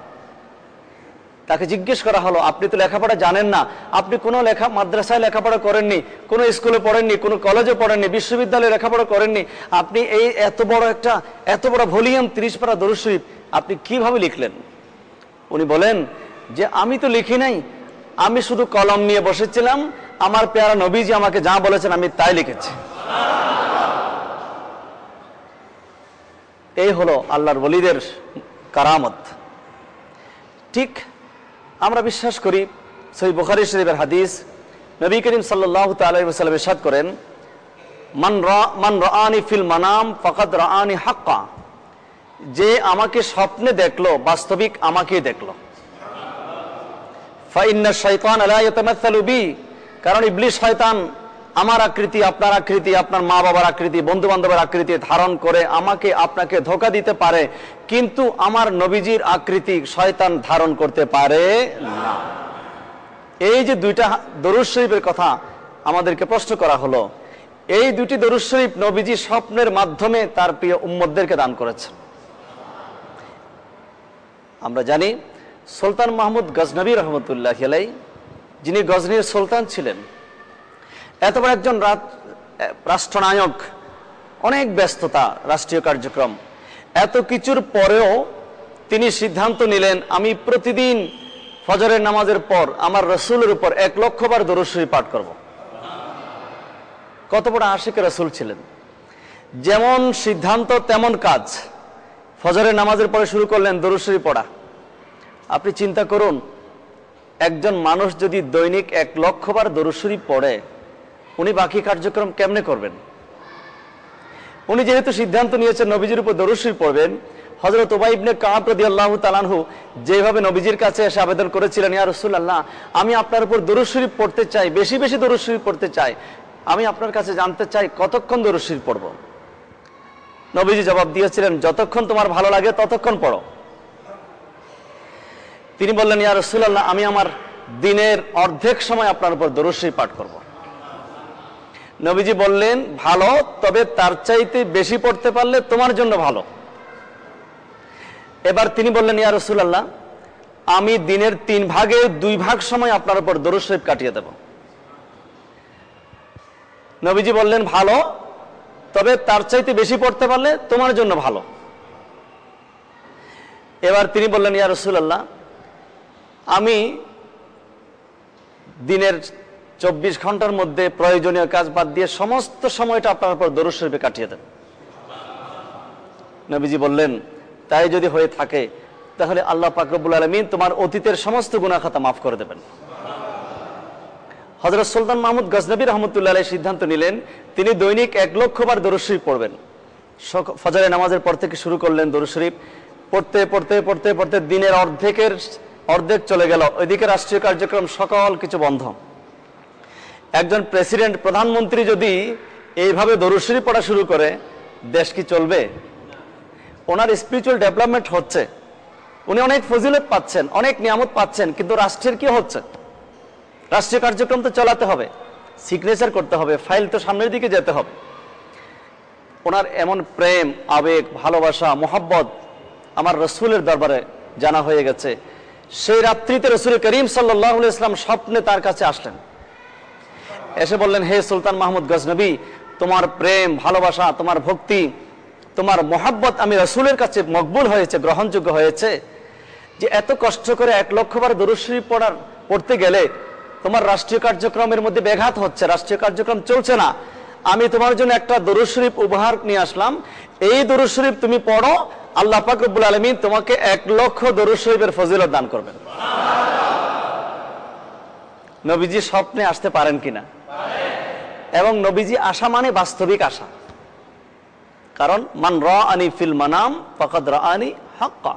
তাকে জিজ্ঞেস করা হলো, আপনি তো লেখাপড়া জানেন না, আপনি কোনো মাদ্রাসায় লেখাপড়া করেননি, কোনো স্কুলে পড়েননি, কোনো কলেজে পড়েননি, বিশ্ববিদ্যালয়ে লেখাপড়া করেননি, আপনি এই এত বড় ভলিউম 30 পারা দরুদ শরীফ আপনি কিভাবে লিখলেন? উনি বলেন যে আমি তো লিখি নাই, আমি শুধু কলম নিয়ে বসেছিলাম, আমার প্যারা নবীজি আমাকে যা বলেছেন আমি তাই লিখেছি। এই হলো আল্লাহর ওলিদের কারামত। ঠিক আমরা বিশ্বাস করি সহিহ বুখারী শরীফের হাদিস, নবী করিম সাল্লাল্লাহু তাআলা আলাইহি ওয়াসাল্লাম ইরশাদ করেন, মান রাআনি ফিল মানাম ফাকাদ রাআনি হাক্কা, যে আমাকে স্বপ্নে দেখলো বাস্তবিক আমাকেই দেখলো। ফাইন্না শাইতান লা ইয়াতামাসসালু বি, কারণ ইবলিস শয়তান আমার আকৃতি, আপনার আকৃতি, আপনার মা বাবার আকৃতি, বন্ধু বান্ধবের আকৃতি ধারণ করে আমাকে আপনাকে ধোঁকা দিতে পারে, কিন্তু আমার নবীজির আকৃতি শয়তান ধারণ করতে পারে না। এই যে দুইটা দরুদ শরীফের কথা আমাদেরকে প্রশ্ন করা হলো, এই দুটি দরুদ শরীফ নবীজি স্বপ্নের মাধ্যমে তার প্রিয় উম্মতদেরকে দান করেছেন। আমরা জানি সুলতান মাহমুদ গজনবী রহমতুল্লাহি আলাইহি, যিনি গজনির সুলতান ছিলেন, এত বড় একজন রাষ্ট্রনায়ক, অনেক ব্যস্ততা, রাষ্ট্রীয় কার্যক্রম, এত কিছুর পরেও তিনি সিদ্ধান্ত নিলেন আমি প্রতিদিন ফজরের নামাজের পর আমার রাসূলের উপর 1 লক্ষ বার দরুদ শরীফ পাঠ করব। কত বড় আশিকে রাসূল ছিলেন! যেমন সিদ্ধান্ত তেমন কাজ। ফজরের নামাজের পরে শুরু করলেন দরুদ শরীফ পড়া। আপনি চিন্তা করুন, একজন মানুষ যদি দৈনিক 1 লক্ষ বার দরুদ শরীফ পড়ে, উনি বাকি কার্যক্রম কেমনে করবেন? উনি যেহেতু সিদ্ধান্ত নিয়েছেন নবীজির উপর দরুদ শরীফ পড়বেন, হযরত উবাই ইবনে কাব রাদিয়াল্লাহু তাআলা আনহু যেভাবে নবীজির কাছে এসে আবেদন করেছিলেন, ইয়া রাসূলুল্লাহ, আমি আপনার উপর দরুদ শরীফ পড়তে চাই, বেশি বেশি দরুদ শরীফ পড়তে চাই, আমি আপনার কাছে জানতে চাই কতক্ষণ দরুদ শরীফ পড়ব? নবীজি জবাব দিয়েছিলেন, যতক্ষণ তোমার ভালো লাগে ততক্ষণ পড়ো। তিনি বললেন, ইয়া রাসূলুল্লাহ, আমি আমার দিনের অর্ধেক সময় আপনার উপর দরুদ শরীফ পাঠ করব। নবীজি বললেন, ভালো, তবে তার চাইতে বেশি পড়তে পারলে তোমার জন্য ভালো। এবার তিনি বললেন, ইয়া রাসূলুল্লাহ, আমি দিনের 3 ভাগের 2 ভাগ সময় আপনার উপর দরুদ শরীফ কাটিয়ে দেব। নবীজি বললেন, ভালো, তবে তার চাইতে বেশি পড়তে পারলে তোমার জন্য ভালো। এবার তিনি বললেন, ইয়া রাসূলুল্লাহ, আমি দিনের 24 ঘন্টার মধ্যে প্রয়োজনীয় কাজ বাদ দিয়ে সমস্ত সময়টা আপনার উপর দরুদ শরীফে কাটিয়ে দেন। নবীজি বললেন, তাই যদি হয়ে থাকে তাহলে আল্লাহ পাক রব্বুল আলামিন তোমার অতীতের সমস্ত গুনাহ খাতা মাফ করে দেবেন। হযরত সুলতান মাহমুদ গজনবী রহমতুল্লাহ আলাইহি সিদ্ধান্ত নিলেন, তিনি দৈনিক 1 লক্ষ বার দরুদ শরীফ পড়বেন। ফজরের নামাজের পর থেকে শুরু করলেন দরুদ শরীফ পড়তে পড়তে পড়তে পড়তে দিনের অর্ধেক চলে গেল। ওইদিকে রাষ্ট্রীয় কার্যক্রম সকল কিছু বন্ধ। একজন প্রেসিডেন্ট, প্রধানমন্ত্রী যদি এইভাবে দরুদ শরীফ পড়া শুরু করে, দেশ কি চলবে? ওনার স্পিরিচুয়াল ডেভেলপমেন্ট হচ্ছে, উনি অনেক ফজিলত পাচ্ছেন, অনেক নিয়ামত পাচ্ছেন, কিন্তু রাষ্ট্রের কি হচ্ছে? রাষ্ট্রীয় কার্যক্রম তো চালাতে হবে, সিগনেচার করতে হবে, ফাইল তো সামনের দিকে যেতে হবে। ওনার এমন প্রেম, আবেগ, ভালোবাসা, মোহাব্বত আমার রসুলের দরবারে জানা হয়ে গেছে। সেই রাত্রিতে রসুল করিম সাল্লাল্লাহু আলাইহি ওয়াসাল্লাম স্বপ্নে তার কাছে আসলেন, এসে বললেন, হে সুলতান মাহমুদ গজনবী, তোমার প্রেম, ভালোবাসা, তোমার ভক্তি, তোমার মোহাব্বত আমি রসুলের কাছে মকবুল হয়েছে, গ্রহণযোগ্য হয়েছে, যে এত কষ্ট করে 1 লক্ষ বার দরুদ শরীফ পড়তে গেলে তোমার রাষ্ট্রীয় কার্যক্রমের মধ্যে ব্যাঘাত হচ্ছে, রাষ্ট্রীয় কার্যক্রম চলছে না। আমি তোমার জন্য একটা দরুদ শরীফ উপহার নিয়ে আসলাম, এই দরুদ শরীফ তুমি পড়ো, আল্লাহ পাক রব্বুল আলামিন তোমাকে 1 লক্ষ দরুদ শরীফের ফজিলত দান করবেন। নবীজি স্বপ্নে আসতে পারেন কিনা? এবং নবীজি আশা মানে বাস্তবিক আশা, কারণ মান রাআনি ফিল মানাম ফাকাদ রাআনি হাক্কা।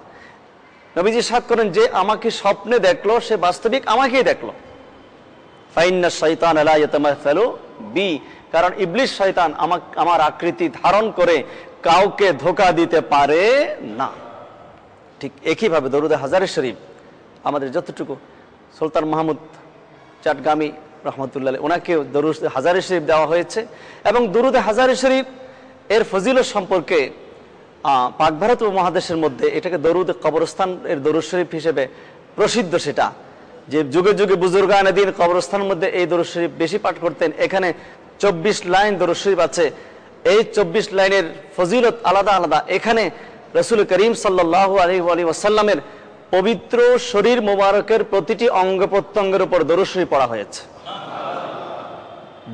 নবীজি সাক্ষ্য করেন, যে আমাকে স্বপ্নে দেখলো সে বাস্তবিক আমাকেই দেখলো। ফাইন্না শাইতান লা ইয়াতামাসালু বি, কারণ ইবলিস শয়তান আমার আকৃতি ধারণ করে কাউকে ধোঁকা দিতে পারে না। ঠিক একইভাবে দরুদে হাজারে শরীফ আমাদের যতটুকু সুলতান মাহমুদ চাটগামী রহমতুল্লাহ ওনাকেও দরুদ হাজারে শরীফ দেওয়া হয়েছে, এবং দরুদে হাজারে শরীফ এর ফজিলত সম্পর্কে পাক ভারত উপমহাদেশের মধ্যে এটাকে দরুদ কবরস্থান এর দরুদ শরীফ হিসেবে প্রসিদ্ধ। সেটা যে যুগে যুগে বুজুর্গানে দিন কবরস্থানের মধ্যে এই দরুদ শরীফ বেশি পাঠ করতেন। এখানে 24 লাইন দরুদ শরীফ আছে, এই 24 লাইনের ফজিলত আলাদা আলাদা। এখানে রাসূল করিম সাল্লাল্লাহু আলাইহি ওয়াসাল্লামের পবিত্র শরীর মোবারকের প্রতিটি অঙ্গ প্রত্যঙ্গের উপর দরুদ শরীফ পড়া হয়েছে,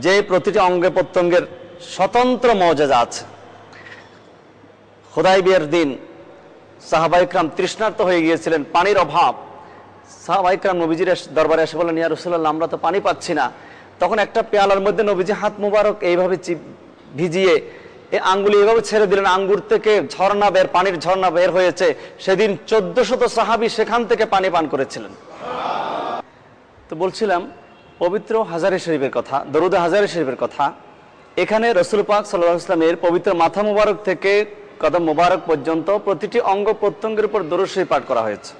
যে প্রতিটি অঙ্গ প্রত্যঙ্গের স্বতন্ত্র মর্যাদা আছে। হুদায়বিয়ার দিন সাহাবায়ে কেরাম তৃষ্ণার্ত হয়ে গিয়েছিলেন, পানির অভাব। সাহাবায়ে কেরাম নবীজির দরবারে এসে বললেন, ইয়া রাসূলুল্লাহ, আমরা তো পানি পাচ্ছি না। তখন একটা পেয়ালার মধ্যে নবীজি হাত মুবারক এইভাবে ভিজিয়ে এই আঙ্গুলি এইভাবে ছেড়ে দিলেন, আঙ্গুর থেকে পানির ঝর্ণা বের হয়েছে। সেদিন 1400 সাহাবী সেখান থেকে পানি পান করেছিলেন। তো বলছিলাম পবিত্র হাজারে শরীফের কথা, দরুদে হাজারে শরীফের কথা। এখানে রাসূল পাক সাল্লাল্লাহু আলাইহি ওয়াসাল্লামের পবিত্র মাথা মুবারক থেকে কদম মুবারক পর্যন্ত প্রতিটি অঙ্গ প্রত্যঙ্গের উপর দরুদ শরীফ পাঠ করা হয়েছে,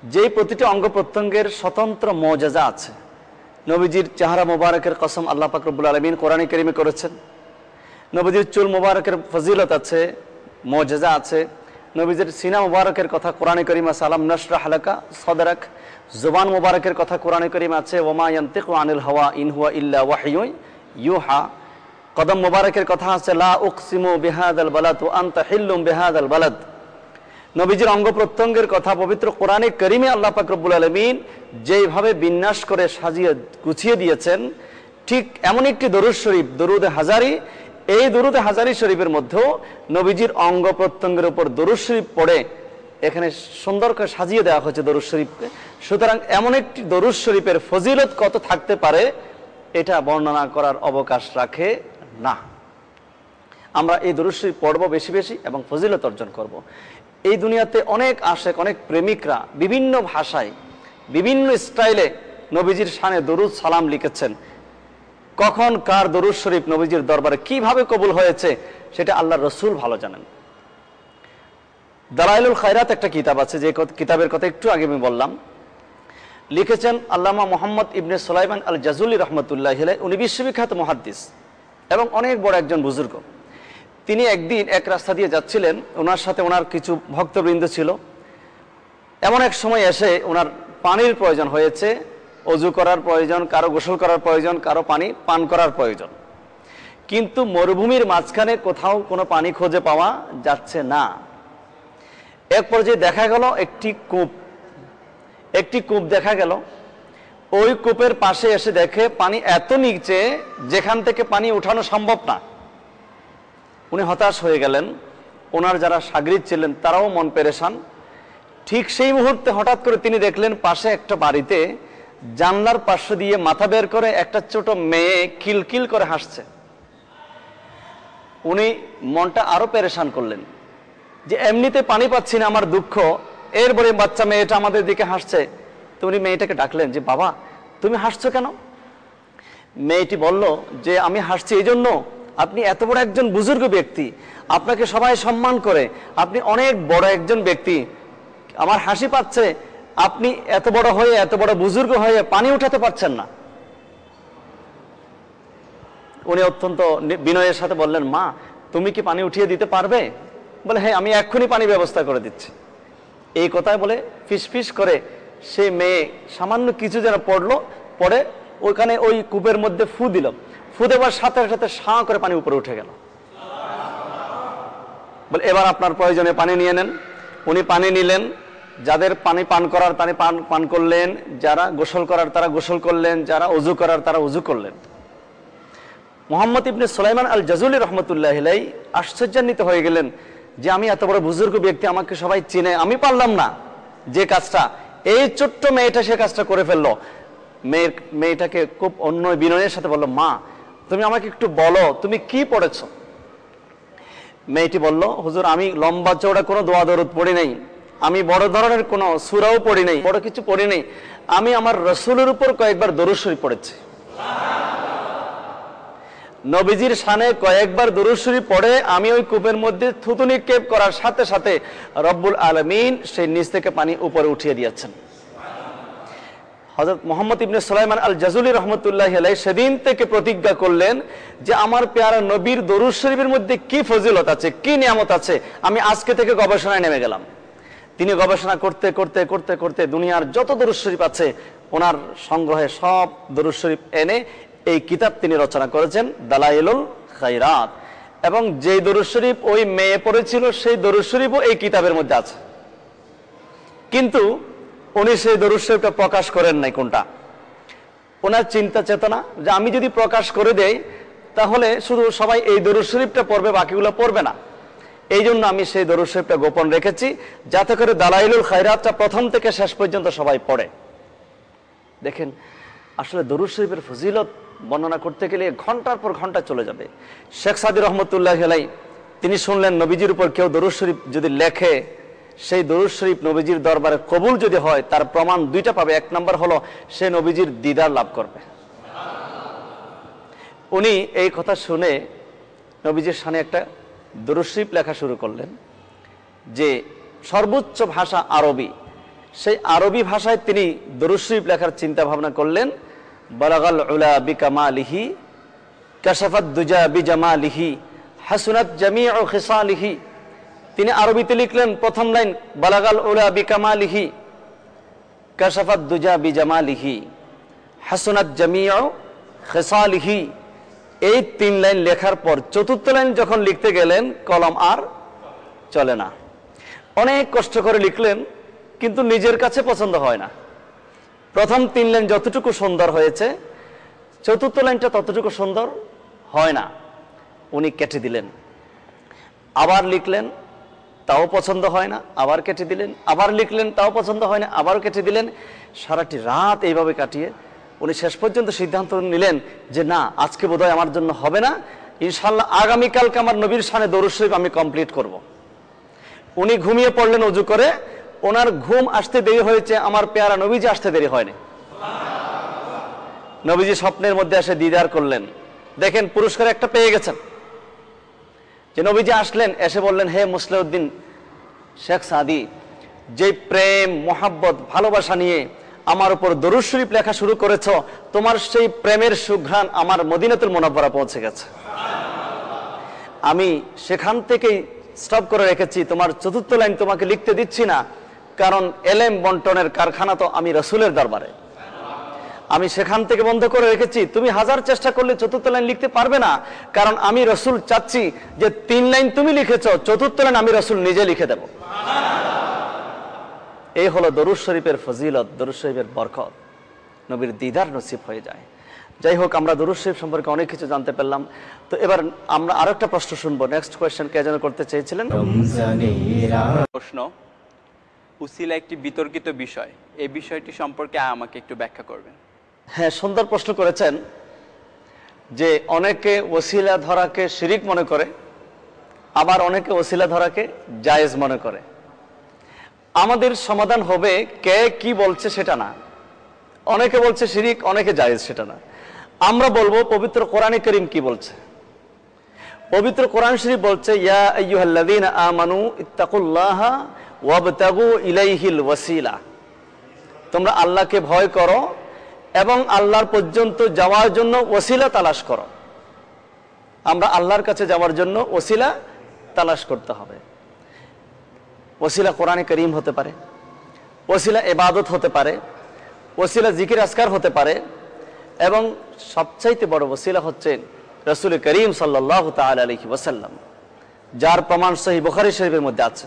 যেই প্রতিটি অঙ্গ প্রত্যঙ্গের স্বতন্ত্র মর্যাদা আছে। নবীজির চেহারা মুবারকের কসম আল্লাহ পাক রব্বুল আলামিন কোরআনে কারীমে করেছেন। নবীজির চুল মুবারকের ফজিলত আছে, মর্যাদা আছে। নবীজির সিনা মুবারকের কথা কোরআনে কারীমে আছে, আলাম নাশরাহ লাকা সাদরাক। জুবান মুবারকের কথা কোরআনে কারীমে আছে, ওমা ইয়ানতিকু আনিল হাওয়া ইন হুয়া ইল্লা ওয়াহয়ুন ইউহা। কদম মুবারকের কথা আছে, লা উকসিমু বিহাদাল বালাদ ওয়া আনতা হিল্লুম বিহাদাল বালাদ। নবীজির অঙ্গ প্রত্যঙ্গের কথা পবিত্র কোরআনে কারীমে আল্লাহ পাক রব্বুল আলামিন যেইভাবে বিন্যাস করে সাজিয়ে গুছিয়ে দিয়েছেন, ঠিক এমন একটি দরুদ শরীফ দরুদে হাজারি। এই দরুদে হাজারি শরীফের মধ্যেও নবীজির অঙ্গ প্রত্যঙ্গের উপর দরুদ শরীফ পড়ে এখানে সুন্দর করে সাজিয়ে দেওয়া হয়েছে দরুদ শরীফকে। সুতরাং এমন একটি দরুদ শরীফের ফজিলত কত থাকতে পারে এটা বর্ণনা করার অবকাশ রাখে না। আমরা এই দরুদ শরীফ পড়বো বেশি বেশি এবং ফজিলত অর্জন করব। এই দুনিয়াতে অনেক আশেক, অনেক প্রেমিকরা বিভিন্ন ভাষায় বিভিন্ন স্টাইলে নবীজির শানে দরুদ সালাম লিখেছেন। কখন কার দরুদ শরীফ নবীজির দরবারে কিভাবে কবুল হয়েছে সেটা আল্লাহর রসুল ভালো জানেন। দালাইলুল খায়রাত একটা কিতাব আছে, যে কিতাবের কথা একটু আগে আমি বললাম। লিখেছেন আল্লামা মোহাম্মদ ইবনে সুলাইমান আল জাজুলি রহমতুল্লাহ আলাইহি। উনি বিশ্ববিখ্যাত মুহাদ্দিস এবং অনেক বড় একজন বুজুর্গ। তিনি একদিন এক রাস্তা দিয়ে যাচ্ছিলেন, ওনার সাথে ওনার কিছু ভক্তবৃন্দ ছিল। এমন এক সময় এসে ওনার পানির প্রয়োজন হয়েছে, অজু করার প্রয়োজন, কারো গোসল করার প্রয়োজন, কারো পানি পান করার প্রয়োজন। কিন্তু মরুভূমির মাঝখানে কোথাও কোনো পানি খুঁজে পাওয়া যাচ্ছে না। এক পর্যায়ে দেখা গেল একটি কূপ দেখা গেল। ওই কূপের পাশে এসে দেখে পানি এত নিচে যেখান থেকে পানি উঠানো সম্ভব না। উনি হতাশ হয়ে গেলেন। ওনার যারা শাগরিদ ছিলেন তারাও মন পেরেশান। ঠিক সেই মুহূর্তে হঠাৎ করে তিনি দেখলেন পাশে একটা বাড়িতে জানলার পাশ দিয়ে মাথা বের করে একটা ছোট মেয়ে কিলকিল করে হাসছে। উনি মনটা আরো পেরেশান করলেন যে এমনিতে পানি পাচ্ছি না, আমার দুঃখ, এরপরে বাচ্চা মেয়েটা আমাদের দিকে হাসছে। তো উনি মেয়েটাকে ডাকলেন যে বাবা তুমি হাসছো কেন? মেয়েটি বলল যে আমি হাসছি এই জন্য, আপনি এত বড় একজন বুজুর্গ ব্যক্তি, আপনাকে সবাই সম্মান করে, আপনি অনেক বড় একজন ব্যক্তি, আমার হাসি পাচ্ছে, আপনি এত বড় হয়ে এত বড় বুজুর্গ হয়ে পানি উঠাতে পারছেন না। উনি অত্যন্ত বিনয়ের সাথে বললেন মা তুমি কি পানি উঠিয়ে দিতে পারবে? বলে হ্যাঁ আমি এক্ষুনি পানি ব্যবস্থা করে দিচ্ছি। এই কথায় বলে ফিসফিস করে সে মেয়ে সামান্য কিছু যেন পড়লো, পড়ে ওইখানে ওই কূপের মধ্যে ফু দিল। ফু দেওয়ার সাথে সাথে সাঁ করে পানি উপরে উঠে গেল। বলে এবার আপনার প্রয়োজনে পানি নিয়ে নেন। উনি পানি নিলেন, যাদের পানি পান করার তারা পান করলেন, যারা গোসল করার তারা গোসল করলেন, যারা অজু করার তারা অজু করলেন। মুহাম্মদ ইবনে সুলাইমান আল জাজুলি রহমতুল্লাহ আলাইহি আশ্চর্যান্বিত হয়ে গেলেন যে আমি এত বড় বুজুর্গ ব্যক্তি, আমাকে সবাই চিনে, আমি পারলাম না যে কাজটা, এই ছোট্ট মেয়েটা সে কাজটা করে ফেললো। মেয়েটাকে খুব অন্য বিনয়ের সাথে বললো মা তুমি আমাকে একটু বলো তুমি কি পড়েছো? মেয়েটি বলল হুজুর আমি লম্বা চওড়া কোনো দোয়া দরুদ পড়ি নাই, আমি বড় ধরনের কোনো সূরাও পড়ি নাই, বড় কিছু পড়ি নাই, আমি আমার রাসূলের উপর কয়েকবার দরুদ শরীফ পড়েছি। নবীজির শানে কয়েকবার দরুদ শরীফ পড়ে আমি ওই কূপের মধ্যে থুতু নিক্ষেপ করার সাথে সাথে রব্বুল আলামিন সেই নিচ থেকে পানি উপরে উঠিয়ে দিয়েছেন। হযরত মুহাম্মদ ইবনে সুলাইমান আল জাজুলি রহমতুল্লাহি আলাইহি সেদিন থেকে প্রতিজ্ঞা করলেন যে আমার পেয়ারা নবীর দরুদ শরীফের মধ্যে কি ফজিলত আছে, কি নিয়ামত আছে, আমি আজকে থেকে গবেষণায় নেমে গেলাম। তিনি গবেষণা করতে করতে করতে করতে দুনিয়ার যত দরুদ শরীফ আছে ওনার সংগ্রহে সব দরুদ শরীফ এনে এই কিতাব তিনি রচনা করেছেন দালাইলুল খায়রাত। এবং যেই দরুদ শরীফ ওই মেয়ে পড়েছিল সেই দরুদ শরীফও এই কিতাবের মধ্যে আছে, কিন্তু উনি সেই দরুদ শরীফটা প্রকাশ করেন নাই। কোনটা? ওনার চিন্তা চেতনা যে আমি যদি প্রকাশ করে দেই তাহলে শুধু সবাই এই দরুদ শরীফটা পড়বে, বাকিগুলো পড়বে না। এই জন্য আমি সেই দরুদ শরীফটা গোপন রেখেছি যাতে করে দালাইলুল খায়রাতটা প্রথম থেকে শেষ পর্যন্ত সবাই পড়ে। দেখেন আসলে দরুদ শরীফের ফজিলত বর্ণনা করতে গেলে ঘন্টার পর ঘন্টা চলে যাবে। শেখ সাদি রহমতুল্লাহ আলাইহি তিনি শুনলেন নবীজির উপর কেউ দরুদ শরীফ যদি লেখে, সেই দরুদ শরীফ নবীজির দরবারে কবুল যদি হয় তার প্রমাণ দুইটা পাবে। এক নম্বর হলো সে নবীজির দিদার লাভ করবে। উনি এই কথা শুনে নবীজির শানে একটা দরুদ শরীফ লেখা শুরু করলেন যে সর্বোচ্চ ভাষা আরবি, সেই আরবি ভাষায় তিনি দরুদ শরীফ লেখার চিন্তা ভাবনা করলেন। বালাগাল উলা বিকামালিহি কাশাফাত দুজা বিজামালিহি হাসুনাত জামিউ খিসালিহি। তিনি আরবিতে লিখলেন প্রথম লাইন বালাগাল উলা বিকামালিহি কাশাফাত দুজা বিজামালিহি হাসুনাত জামিউ খিসালিহি। এই 3 লাইন লেখার পর চতুর্থ লাইন যখন লিখতে গেলেন কলম আর চলে না। অনেক কষ্ট করে লিখলেন কিন্তু নিজের কাছে পছন্দ হয় না। প্রথম 3 লাইন যতটুকু সুন্দর হয়েছে চতুর্থ লাইনটা ততটুকু সুন্দর হয় না। উনি কেটে দিলেন, আবার লিখলেন তাও পছন্দ হয় না, আবার কেটে দিলেন, আবার লিখলেন তাও পছন্দ হয় না, আবার কেটে দিলেন। সারাটি রাত এইভাবে কাটিয়ে উনি শেষ পর্যন্ত সিদ্ধান্ত নিলেন যে না আজকে বোধহয় আমার জন্য হবে না, ইনশাআল্লাহ আগামীকালকে আমার নবীর শানে দরুদ শরীফ আমি কমপ্লিট করব। উনি ঘুমিয়ে পড়লেন ওযু করে। ওনার ঘুম আসতে দেরি হয়েছে, আমার পেয়ারা নবীজি আসতে দেরি হয়নি। নবীজি স্বপ্নের মধ্যে এসে দিদার করলেন। দেখেন পুরস্কার একটা পেয়ে গেছেন যে নবীজি আসলেন, এসে বললেন হে মুসলিউদ্দিন শেখ সাদি, যে প্রেম মোহাব্বত ভালোবাসা নিয়ে আমার উপর দরুদ শরীফ লেখা শুরু করেছ, তোমার সেই প্রেমের সুঘ্রাণ আমার মদিনাতুল মুনাওয়ারা পৌঁছে গেছে। আমি সেখান থেকেই স্টপ করে রেখেছি, তোমার চতুর্থ লাইন তোমাকে লিখতে দিচ্ছি না, কারণ এলেম বন্টনের কারখানা তো আমি রসুলের দরবারে, আমি সেখান থেকে বন্ধ করে রেখেছি। তুমি হাজার চেষ্টা করলে চতুর্থ লাইন লিখতে পারবে না, কারণ আমি রসুল চাচ্ছি যে 3 লাইন তুমি লিখেছ, চতুর্থ লাইন আমি রসুল নিজে লিখে দেব। এই হলো দরুদ শরীফের ফজিলত, দরুদ শরীফের বরকত, নবীর দিদার নসিব হয়ে যায়। যাই হোক, আমরা দরুদ শরীফ সম্পর্কে অনেক কিছু জানতে পারলাম। তো এবার আমরা আরো একটা প্রশ্ন শুনবো। নেক্সট কোয়েশ্চেন কে যেন করতে চেয়েছিলেন? প্রশ্ন, উসিলা একটি বিতর্কিত বিষয়, এই বিষয়টি সম্পর্কে আমাকে একটু ব্যাখ্যা করবেন। হ্যাঁ, সুন্দর প্রশ্ন করেছেন যে অনেকে ওসিলা ধরাকে শিরিক মনে করে, আবার অনেকে ওসিলা ধরাকে জায়েজ মনে করে। আমাদের সমাধান হবে কে কি বলছে সেটা না, অনেকে বলছে শিরিক, অনেকে জায়েজ, সেটা না। আমরা বলবো পবিত্র কোরআনে কারীম কি বলছে। পবিত্র কোরআন শরীফ বলছে, ইয়া আইয়ুহাল্লাযীনা আমানু ইত্তাকুল্লাহা ওয়াবতাগু ইলাইহিল ওয়াসিলা, তোমরা আল্লাহকে ভয় করো এবং আল্লাহর পর্যন্ত যাওয়ার জন্য ওসিলা তালাশ করো। আমরা আল্লাহর কাছে যাওয়ার জন্য ওসিলা তালাশ করতে হবে। ওসিলা কোরআনে কারীম হতে পারে, ওসিলা ইবাদত হতে পারে, ওসিলা জিকির আজকার হতে পারে, এবং সবচাইতে বড় ওসিলা হচ্ছে রাসূল করিম সাল্লাল্লাহু তাআলা আলাইহি ওয়াসাল্লাম, যার প্রমাণ সহিহ বুখারী শরীফের মধ্যে আছে।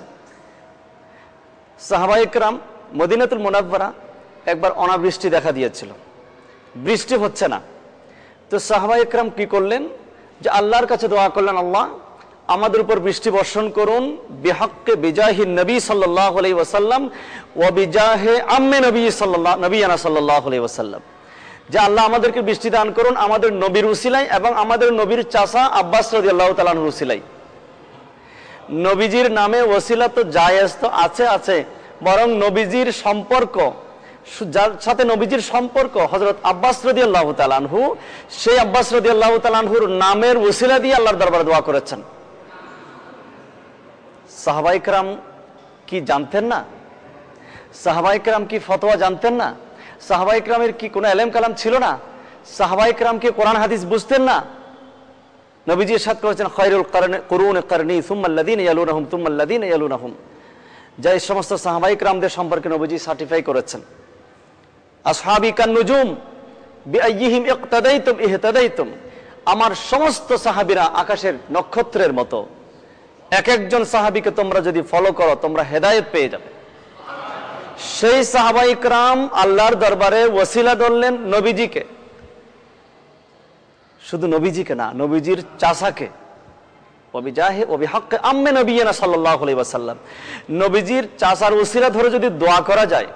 সাহাবায়ে কেরাম মদিনাতুল মুনাওয়ারা একবার অনাবৃষ্টি দেখা দিয়েছিল, বৃষ্টি হচ্ছে না। তো সাহাবায়ে কেরাম কি করলেন, যে আল্লাহর কাছে দোয়া করলেন, আল্লাহ আমাদের উপর বৃষ্টি বর্ষণ করুন বিহাক্কে বিজাহি নবী সাল্লাল্লাহু আলাইহি ওয়াসাল্লাম ওয়া বিজাহে আম্মে নবিয়ানা সাল্লাল্লাহু আলাইহি ওয়াসাল্লাম, যে আল্লাহ আমাদেরকে বৃষ্টি দান করুন আমাদের নবীর উসিলায় এবং আমাদের নবীর চাচা আব্বাস রাদিয়াল্লাহু তাআলা আনহুর উসিলায়। নবীজির নামে ওসিলা তো জায়েজ তো আছে, বরং নবীজির সম্পর্ক, যার সাথে নবীজির সম্পর্ক হযরত আব্বাস রাদিয়াল্লাহু তাআলা আনহু, সেই আব্বাস রাদিয়াল্লাহু তাআলা আনহুর নামের ওসিলা দিয়ে আল্লাহর দরবারে দোয়া করেছেন। সাহাবায়ে কেরাম কি জানতেন না? সাহাবায়ে কেরাম কি ফতোয়া জানতেন না? সাহাবায়ে কেরামের কি কোনো ইলম কালাম ছিল না? সাহাবায়ে কেরাম কি কোরআন হাদিস বুঝতেন না? নবীজি ইরশাদ করেছেন, খায়রুল কুরুনি করনি সুম্মা আল্লাযীনা ইয়ালুনহুম সুম্মা আল্লাযীনা ইয়ালুনহুম, যে এই সমস্ত সাহাবায়ে কেরামদের সম্পর্কে নবীজি সার্টিফাই করেছেন। আসহাবি কান নুজুম বিআইয়িহিম ইক্তাদাইতুম ইহতাদাইতুম, আমার সমস্ত সাহাবীরা আকাশের নক্ষত্রের মতো, এক একজন সাহাবীকে তোমরা যদি ফলো করো তোমরা হেদায়েত পেয়ে যাবে। সেই সাহাবায়ে কেরাম আল্লাহর দরবারে ওসিলা ধরলেন নবীজিকে, শুধু নবীজিকে না, নবীজির চাচাকে, ওবিজাহে ওবিহাক্কে আম্মে নবিয়ানা সাল্লাল্লাহু আলাইহি ওয়াসাল্লাম, নবীজির চাচার ওসিলা ধরে যদি দোয়া করা যায়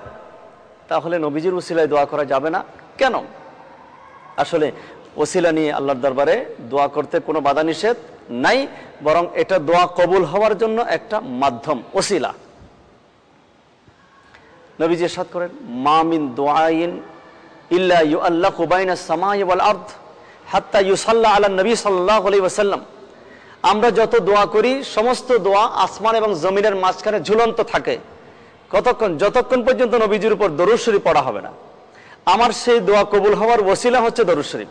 তাহলে নবীজির ওসিলায় দোয়া করা যাবে না কেন? আসলে ওসিলা নিয়ে আল্লাহর দরবারে দোয়া করতে কোনো বাধা নিষেধ নাই, বরং এটা দোয়া কবুল হওয়ার জন্য একটা মাধ্যম, ওসিলা। নবীজি ইরশাদ করেন, মা মিন দুআইন ইল্লা ইউআল্লাকু বাইনাস সামাই ওয়াল আরদ হাত্তা ইউসাল্লা আলা নবী সাল্লাল্লাহু আলাইহি ওয়াসাল্লাম, আমরা যত দোয়া করি সমস্ত দোয়া আসমান এবং জমিনের মাঝখানে ঝুলন্ত থাকে। কতক্ষণ? যতক্ষণ পর্যন্ত নবীজির উপর দরুদ শরীফ পড়া হবে না। আমার সেই দোয়া কবুল হওয়ার ওসিলা হচ্ছে দরুদ শরীফ।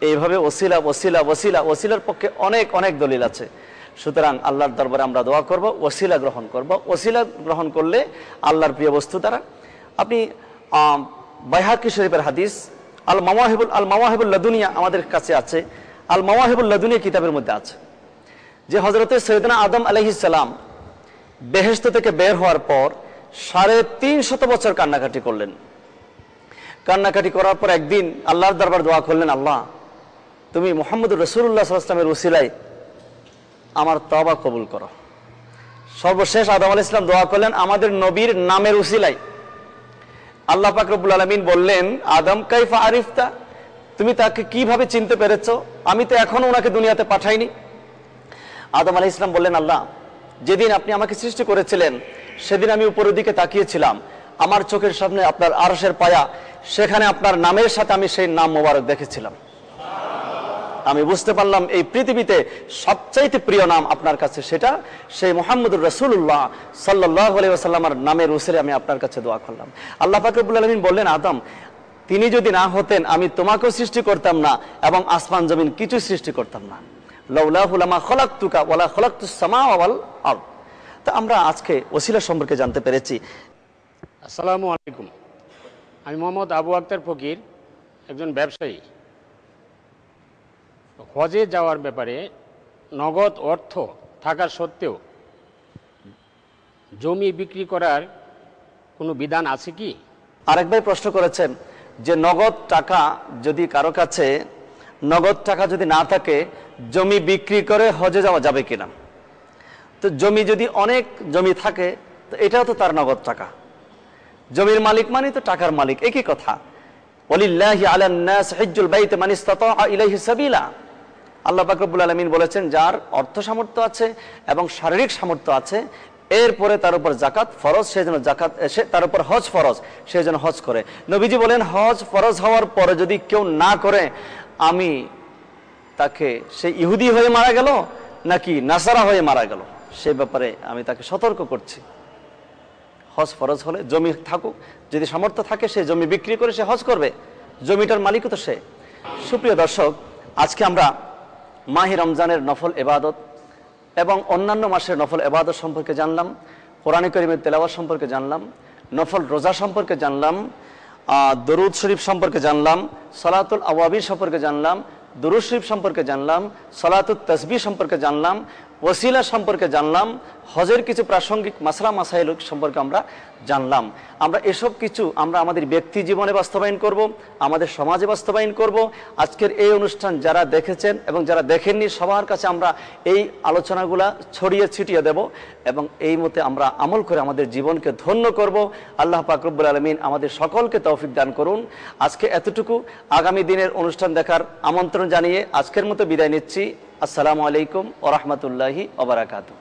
এইভাবে ওসিলা ওসিলা ওসিলা, ওসিলার পক্ষে অনেক অনেক দলিল আছে। সুতরাং আল্লাহর দরবারে আমরা দোয়া করব, ওসিলা গ্রহণ করব। ওসিলা গ্রহণ করলে আল্লাহর প্রিয় বস্তু দ্বারা, আপনি বাইহাকি শরীফের হাদিস আল মাওয়াহিবুল লাদুনিয়া আমাদের কাছে আছে, আল মাওয়াহিবুল লাদুনিয়া কিতাবের মধ্যে আছে যে হযরতে সৈয়দনা আদম আলাইহিস সালাম বেহেশত থেকে বের হওয়ার পর 350 বছর কান্নাকাটি করলেন। কান্নাকাটি করার পর একদিন আল্লাহর দরবার দোয়া করলেন, আল্লাহ তুমি মুহাম্মদুর রাসূলুল্লাহ সাল্লাল্লাহু আলাইহি ওয়াসাল্লামের ওসিলায় আমার তওবা কবুল করো। সর্বশেষ আদম আলাইহিস সালাম দোয়া করলেন আমাদের নবীর নামের ওসিলায়। আল্লাহ পাক রব্বুল আলামিন বললেন, আদম কাইফা আরিফতা, তুমি তাকে কিভাবে চিনতে পেরেছো? আমি তো এখনো ওনাকে দুনিয়াতে পাঠাইনি। আদম আলাইহিস সালাম বললেন, আল্লাহ যেদিন আপনি আমাকে সৃষ্টি করেছিলেন সেদিন আমি উপরের দিকে তাকিয়েছিলাম, আমার চোখের সামনে আপনার আরশের পায়া, সেখানে আপনার নামের সাথে আমি সেই নাম মোবারক দেখেছিলাম। আমি বুঝতে পারলাম এই পৃথিবীতে সবচাইতে প্রিয় নাম আপনার কাছে সেটা সেই মুহাম্মদুর রাসূলুল্লাহ সাল্লাল্লাহু আলাইহি ওয়াসাল্লামের নামের উসিলায় আমি আপনার কাছে দোয়া করলাম। আল্লাহ পাক রব্বুল আলামিন বললেন, আদম তিনি যদি না হতেন আমি তোমাকেও সৃষ্টি করতাম না এবং আসমান জমিন কিছু সৃষ্টি করতাম না। লাউলাহু লামা খলাকতুকা ওয়ালা খলাকতুস সামা ওয়াল আরদ। তা আমরা আজকে ওসিলা সম্পর্কে জানতে পেরেছি। আসসালামু আলাইকুম, আমি মোহাম্মদ আবু আক্তার ফকির, একজন ব্যবসায়ী। হজে যাওয়ার ব্যাপারে নগদ অর্থ থাকা সত্ত্বেও জমি বিক্রি করার কোনো বিধান আছে কি? আরেক ভাই প্রশ্ন করেছেন যে নগদ টাকা যদি কারো কাছে নগদ টাকা যদি না থাকে জমি বিক্রি করে হজে যাওয়া যাবে কিনা। তো জমি যদি অনেক জমি থাকে তো এটাও তো তার নগদ টাকা, জমির মালিক মানে তো টাকার মালিক, একই কথা। ওয়ালিল্লাহি আলান নাস হিজ্জুল বাইত মান ইসতাতা ইলাইহি সাবিলা। আল্লাহ পাক রব্বুল আলামিন বলেছেন যার অর্থ সামর্থ্য আছে এবং শারীরিক সামর্থ্য আছে, এরপরে তার উপর জাকাত ফরজ, সে যেন জাকাত, তার উপর হজ ফরজ, সে যেন হজ করে। নবীজি বলেন হজ ফরজ হওয়ার পরে যদি কেউ না করে, আমি তাকে সে ইহুদি হয়ে মারা গেল নাকি নাসারা হয়ে মারা গেল, সে ব্যাপারে আমি তাকে সতর্ক করছি। হজ ফরজ হলে জমি থাকুক, যদি সামর্থ্য থাকে সে জমি বিক্রি করে সে হজ করবে, জমিটার মালিকও তো সে। সুপ্রিয় দর্শক, আজকে আমরা মাহে রমজানের নফল ইবাদত এবং অন্যান্য মাসের নফল ইবাদত সম্পর্কে জানলাম, কোরআনে কারীমের তেলাওয়াত সম্পর্কে জানলাম, নফল রোজা সম্পর্কে জানলাম, দরুদ শরীফ সম্পর্কে জানলাম, সালাতুল আওয়াবিন সম্পর্কে জানলাম, দুরূদ শরীফ সম্পর্কে জানলাম, সালাতুত তাসবিহ সম্পর্কে জানলাম, ওসিলা সম্পর্কে জানলাম, হজের কিছু প্রাসঙ্গিক মাসলা মাসাইল সম্পর্কে আমরা জানলাম। আমরা এসব কিছু আমরা আমাদের ব্যক্তি জীবনে বাস্তবায়ন করব, আমাদের সমাজে বাস্তবায়ন করব। আজকের এই অনুষ্ঠান যারা দেখেছেন এবং যারা দেখেননি সবার কাছে আমরা এই আলোচনাগুলা ছড়িয়ে ছিটিয়ে দেব এবং এই মতে আমরা আমল করে আমাদের জীবনকে ধন্য করব। আল্লাহ পাক রব্বুল আলামিন আমাদের সকলকে তৌফিক দান করুন। আজকে এতটুকু, আগামী দিনের অনুষ্ঠান দেখার আমন্ত্রণ জানিয়ে আজকের মতো বিদায় নিচ্ছি। আসসালামু আলাইকুম ওয়া রাহমাতুল্লাহি ওয়া বারাকাতুহু।